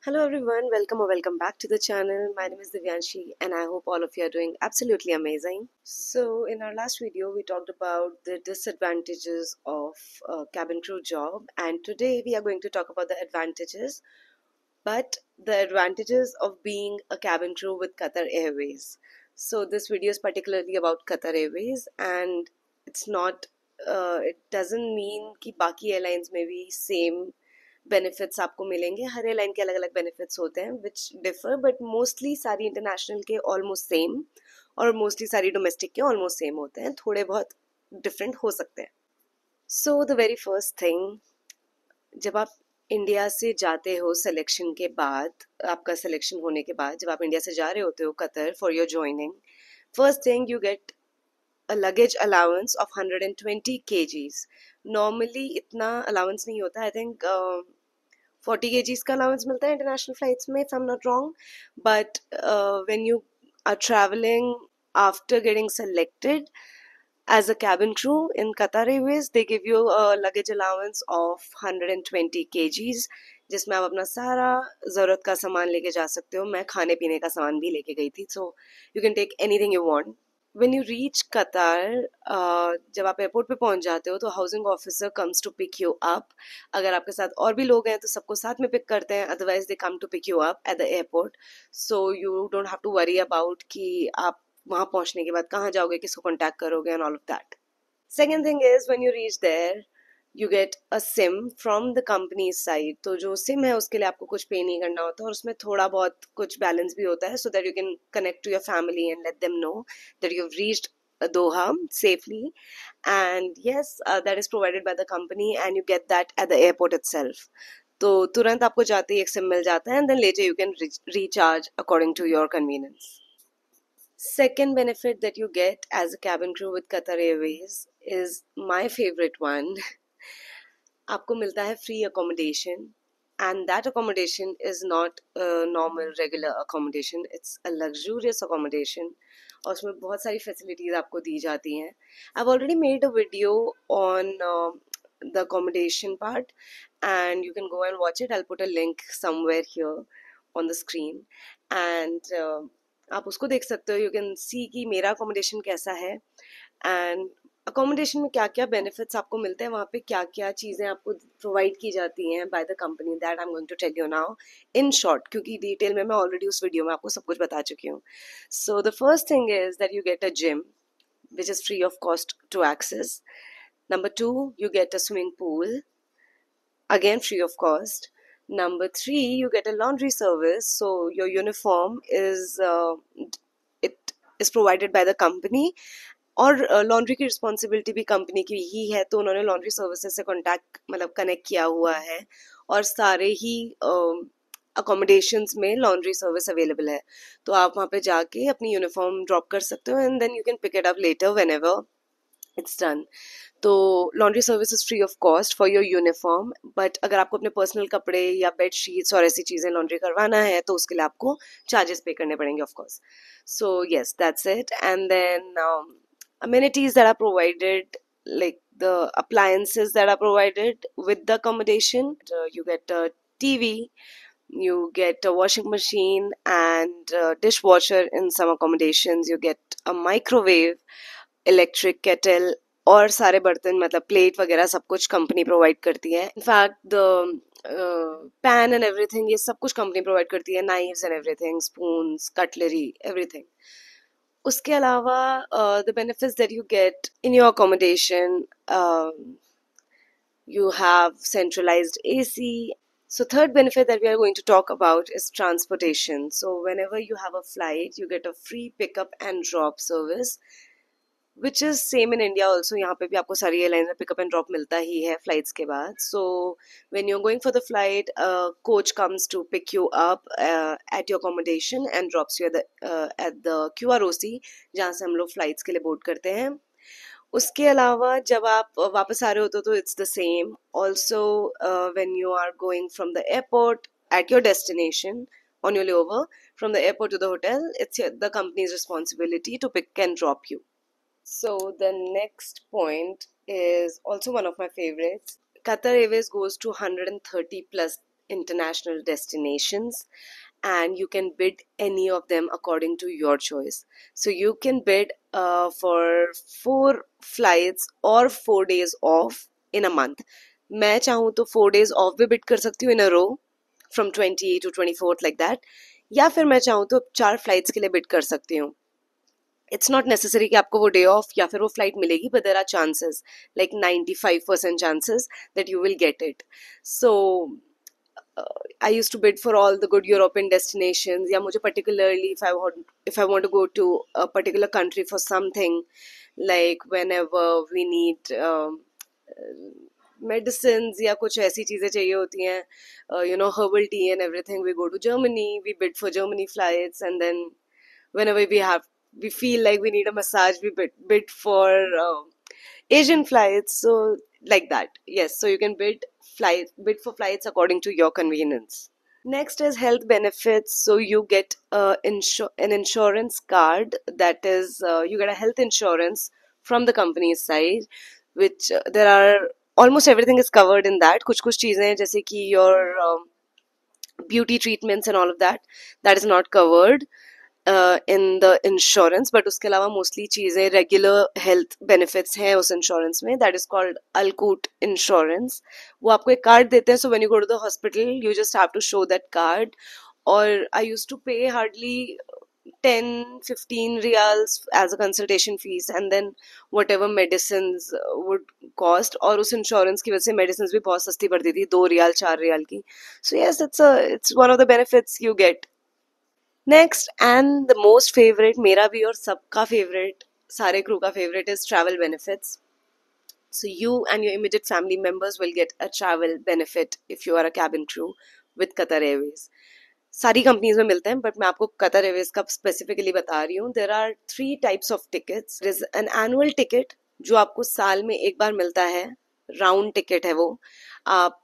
Hello everyone, welcome or welcome back to the channel. My name is Divyanshi and I hope all of you are doing absolutely amazing. So in our last video we talked about the disadvantages of a cabin crew job, and today we are going to talk about the advantages, but the advantages of being a cabin crew with Qatar Airways. So this video is particularly about Qatar Airways, and it doesn't mean कि बाकी airlines में भी same benefits आपको मिलेंगे. हर airline के अलग अलग benefits होते हैं विच डिफर, बट मोस्टली सारी इंटरनेशनल के ऑलमोस्ट सेम और मोस्टली सारी डोमेस्टिक के ऑलमोस्ट सेम होते हैं. थोड़े बहुत डिफरेंट हो सकते हैं. So the very first thing, जब आप इंडिया से जाते हो सिलेक्शन के बाद, आपका सिलेक्शन होने के बाद जब आप इंडिया से जा रहे होते हो Qatar for your joining, first thing you get a luggage allowance of 120 kgs. Normally इतना allowance नहीं होता. I think 40 kgs का allowance मिलता है international flights में, if I'm not wrong. But when you are traveling after getting selected as a cabin crew in Qatar Airways, they give you a luggage allowance of 120 kgs, जिसमें आप अपना सारा ज़रूरत का सामान लेके जा सकते हो. मैं खाने पीने का सामान भी लेके गई थी, so you can take anything you want. When you reach Qatar, जब आप एयरपोर्ट पे पहुंच जाते हो तो housing officer comes to pick you up. अगर आपके साथ और भी लोग हैं तो सबको साथ में पिक करते हैं, otherwise they come to pick you up at the airport. So you don't have to worry about कि आप वहाँ पहुँचने के बाद कहाँ जाओगे, किसको कॉन्टैक्ट करोगे and all of that. Second thing is when you reach there you get a SIM from the company side. तो जो सिम है उसके लिए आपको कुछ पे नहीं करना होता और उसमें थोड़ा बहुत कुछ बैलेंस भी होता है, so that you can connect to your family and let them know that you have reached Doha safely. And yes, that is provided by the company and you get that at the airport itself. तो तुरंत आपको जाते ही एक SIM मिल जाता है and then later you can recharge according to your convenience. Second benefit that you get as a cabin crew with Qatar Airways is my favorite one. आपको मिलता है free accommodation, and that accommodation is not a normal regular accommodation, it's a luxurious accommodation और उसमें बहुत सारी facilities आपको दी जाती हैं. I've already made a video on the accommodation part and you can go and watch it. I'll put a link somewhere here on the screen and आप उसको देख सकते हो. You can see कि मेरा accommodation कैसा है and अकोमोडेशन में क्या क्या बेनिफिट्स आपको मिलते हैं, वहाँ पे क्या क्या चीज़ें आपको प्रोवाइड की जाती हैं by the company, that I am going to tell you now in short, क्योंकि डिटेल में मैं ऑलरेडी उस वीडियो में आपको सब कुछ बता चुकी हूँ. So the first thing is that you get a gym which is free of cost to access. Number 2, you get a swimming pool, again free of cost. Number 3, you get a laundry service, so your uniform is provided by the company और laundry की responsibility भी company की ही है, तो उन्होंने laundry services से contact मतलब connect किया हुआ है और सारे ही अकोमोडेशंस में लॉन्ड्री सर्विस अवेलेबल है. तो आप वहाँ पे जाके अपनी यूनिफॉर्म ड्रॉप कर सकते हो and then you can pick it up later whenever it's done. तो laundry service is free of cost for your uniform, but अगर आपको अपने पर्सनल कपड़े या बेड शीट्स और ऐसी चीज़ें लॉन्ड्री करवाना है तो उसके लिए आपको चार्जेस पे करने पड़ेंगे of course. So yes, that's it. And then amenities that are provided, like the appliances that are provided with the accommodation. You get a TV, you get a washing machine and a dishwasher in some accommodations. You get a microwave, electric kettle और सारे बर्तन मतलब plate वगैरह सब कुछ company provide करती है. In fact the pan and everything, ये सब कुछ कंपनी प्रोवाइड करती है. Knives and everything, spoons, cutlery, everything. उसके अलावा the benefits that you get in your accommodation, you have centralized AC. So third benefit that we are going to talk about is transportation. So whenever you have a flight, you get a free pickup and drop service, which is same in India also. यहाँ पे भी आपको सारी airline में pickup and drop मिलता ही है flights के बाद. So when you're going for the flight, a coach comes to pick you up at your accommodation and drops you at the QROC, जहाँ से हम लोग फ्लाइट्स के लिए बोर्ड करते हैं. उसके अलावा जब आप वापस आ रहे होते हो तो it's the same. Also when you are going from the airport at your destination on your layover from the airport to the hotel, it's the company's responsibility to pick and drop you. So the next point is also one of my favorites. Qatar Airways goes to 130 plus international destinations, and you can bid any of them according to your choice. So you can bid for 4 flights or 4 days off in a month. मैं चाहूँ तो 4 days off भी bid कर सकती हूँ in a row from 20 to 24th like that, या फिर मैं चाहूँ तो 4 flights के लिए bid कर सकती हूँ. It's not necessary कि आपको वो day off या फिर वो flight मिलेगी, but there are chances, like 95% chances that you will get it. So I used to bid for all the good European destinations. या मुझे particularly if I want to go to a particular country for something, like whenever we need medicines या कुछ ऐसी चीजें चाहिए होती हैं, herbal tea and everything, we go to Germany, we bid for Germany flights, and then whenever we feel like we need a massage, we bid for Asian flights. So like that, yes. So you can bid for flights according to your convenience. Next is health benefits. So you get an insurance card, that is, you get a health insurance from the company's side, which there are almost everything is covered in that. कुछ कुछ चीजें हैं जैसे कि your beauty treatments and all of that is not covered in the insurance, but उसके अलावा mostly चीज़ें regular health benefits हैं उस insurance में, that is called Alcoot insurance. वो आपको एक card देते हैं, so when you go to the hospital you just have to show that card. और I used to pay hardly 10-15 reals as a consultation fees, and then whatever medicines would cost. और उस insurance की वजह से medicines भी बहुत सस्ती पड़ती थी, 2 रियाल 4 रियाल की. So yes, it's one of the benefits you get. Next and the most favourite, मेरा भी और सबका फेवरेट, सारे क्रू का favourite, is travel benefits. So you and your immediate family members will get a travel benefit if you are a cabin crew with Qatar Airways. सारी companies में मिलते हैं, बट मैं आपको कतर एयरवेज का specifically बता रही हूँ. There are 3 types of tickets. There is an annual ticket जो आपको साल में एक बार मिलता है, राउंड टिकट है वो. आप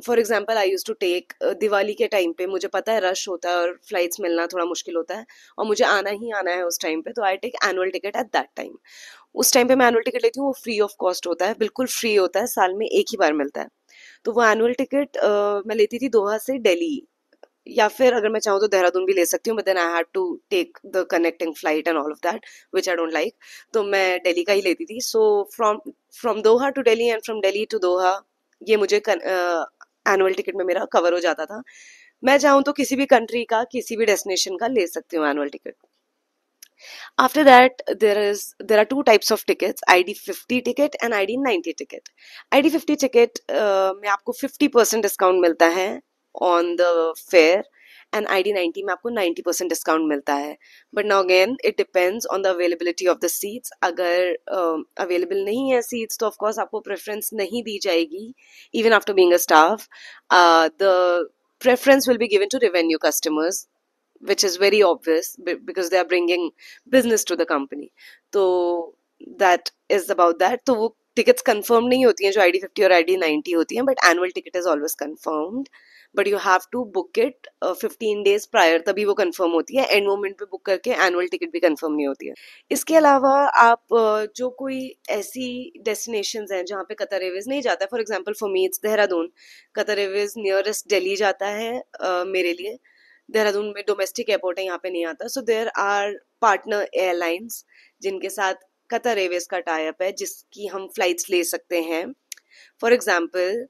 for example I used to take Diwali के टाइम पे, मुझे पता है रश होता है और फ्लाइट्स मिलना थोड़ा मुश्किल होता है और मुझे आना ही आना है उस टाइम पे, तो I take annual ticket at that time. उस टाइम पे मैं एनुअल टिकट लेती हूँ, वो फ्री ऑफ कॉस्ट होता है, बिल्कुल फ्री होता है, साल में एक ही बार मिलता है. तो वो एनुअल टिकट मैं लेती थी दोहा से दिल्ली, या फिर अगर मैं चाहूँ तो देहरादून भी ले सकती हूँ, but then I had to take the connecting flight and all of that which I don't like. तो मैं दिल्ली का ही लेती थी. So from Doha to Delhi and from Delhi to Doha, ये मुझे एनुअल टिकट में मेरा कवर हो जाता था. मैं चाहूँ तो किसी भी कंट्री का, किसी भी डेस्टिनेशन का ले सकती हूँ annual ticket. After that, there are 2 types of tickets: ID50 ticket and ID90 ticket. ID50 ticket में आपको 50% डिस्काउंट मिलता है on the fare, and ID90 में आपको 90% डिस्काउंट मिलता है. But now again, it depends on the availability of the seats. अगर available नहीं है seats, तो of course आपको preference नहीं दी जाएगी, even after being a staff. The preference will be given to revenue customers, which is very obvious because they are bringing business to the company. तो that is about that. तो वो tickets confirm नहीं होती हैं जो ID50 और ID90 होती हैं, but annual ticket is always confirmed, but you have to book it 15 days prior, तभी वो कंफर्म होती है. एंड मोमेंट पे बुक करके एनुअल टिकट भी कंफर्म नहीं होती है. इसके अलावा आप जो कोई ऐसी डेस्टिनेशंस हैं जहाँ पे कतर एयरवेज नहीं जाता है, for example for me it's Dehradun. Qatar Airways nearest Delhi जाता है मेरे लिए. देहरादून में डोमेस्टिक एयरपोर्ट है, यहाँ पे नहीं आता. So there are partner airlines जिनके साथ कतर एयरवेज का टाई अप है, जिसकी हम फ्लाइट्स ले सकते हैं. फॉर एग्जाम्पल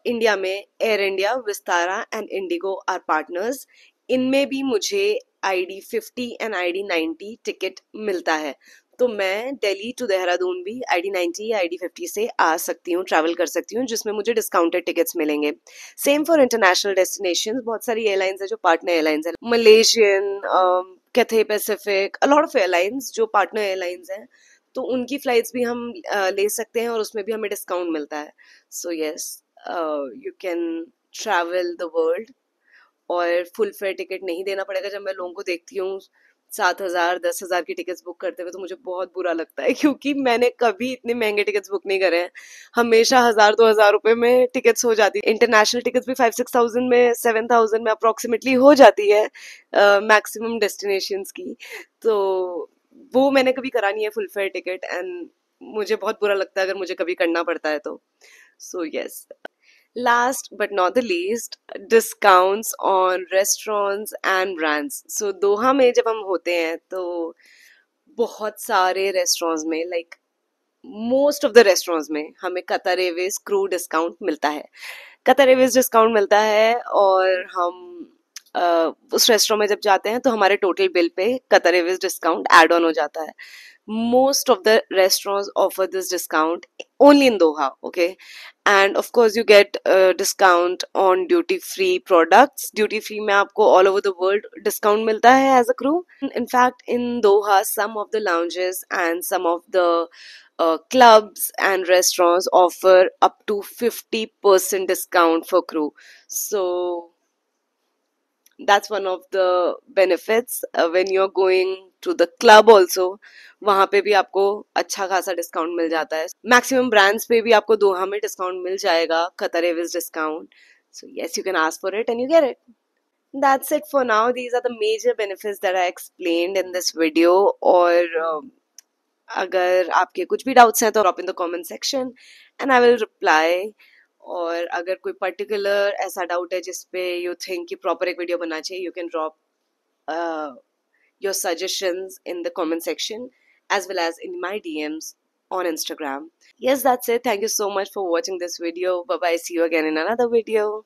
इंडिया में Air India, Vistara and IndiGo are partners. इनमें भी मुझे ID50 एंड ID90 टिकट मिलता है. तो मैं दिल्ली टू देहरादून भी ID90 या ID50 से आ सकती हूँ, ट्रैवल कर सकती हूँ, जिसमें मुझे डिस्काउंटेड टिकट्स मिलेंगे. Same for international destinations. बहुत सारी एयरलाइंस है जो पार्टनर एयरलाइंस है, Malaysian, Cathay Pacific, a lot of airlines जो पार्टनर एयरलाइंस हैं, तो उनकी फ्लाइट्स भी हम ले सकते हैं और उसमें भी हमें डिस्काउंट मिलता है. So yes, you can travel the world और फुल फेयर टिकट नहीं देना पड़ेगा. जब मैं लोगों को देखती हूँ 7,000 10,000 की टिकट्स बुक करते हुए, तो मुझे बहुत बुरा लगता है, क्योंकि मैंने कभी इतने महंगे टिकट्स बुक नहीं करे हैं. हमेशा 1,000-2,000 रुपए में टिकट्स हो जाती है. इंटरनेशनल टिकट्स भी 5-6,000 में, 7,000 में अप्रोक्सीमेटली हो जाती है मैक्सिमम डेस्टिनेशंस की. तो वो मैंने कभी करा नहीं है फुल फेयर टिकट, एंड मुझे बहुत बुरा लगता है अगर मुझे कभी करना पड़ता है तो. So yes. Last but not the least, discounts on restaurants and brands. So दोहा में जब हम होते हैं तो बहुत सारे रेस्टोरेंट्स में, like most of the restaurants में हमें कतर एयरवेज क्रू डिस्काउंट मिलता है। कतर एयरवेज डिस्काउंट मिलता है और हम उस रेस्टोरेंट में जब जाते हैं तो हमारे total bill pay Qatar Airways discount add on हो जाता है। Most of the restaurants offer this discount only in Doha, okay? And of course you get a discount on duty free products. Duty free में आपको all over the world discount मिलता है as a crew. In fact, in Doha, some of the lounges and some of the clubs and restaurants offer up to 50% discount for crew. So that's one of the benefits when you're going to the club also. वहाँ पे भी आपको अच्छा खासा discount मिल जाता है। Maximum brands पे भी आपको दोहा में डिस्काउंट मिल जाएगा, Qatar Airways discount. So yes, you can ask for it and you get it. That's it for now. These are the major benefits that I explained in this video. और अगर आपके कुछ भी डाउट्स हैं तो drop in the comment section and I will reply. और अगर कोई पर्टिकुलर ऐसा डाउट है जिस पे यू थिंक कि प्रॉपर एक वीडियो बनना चाहिए, you can drop your suggestions in the comment section as well as in my DMs on Instagram. Yes, that's it. Thank you so much for watching this video. Bye bye. See you again in another video.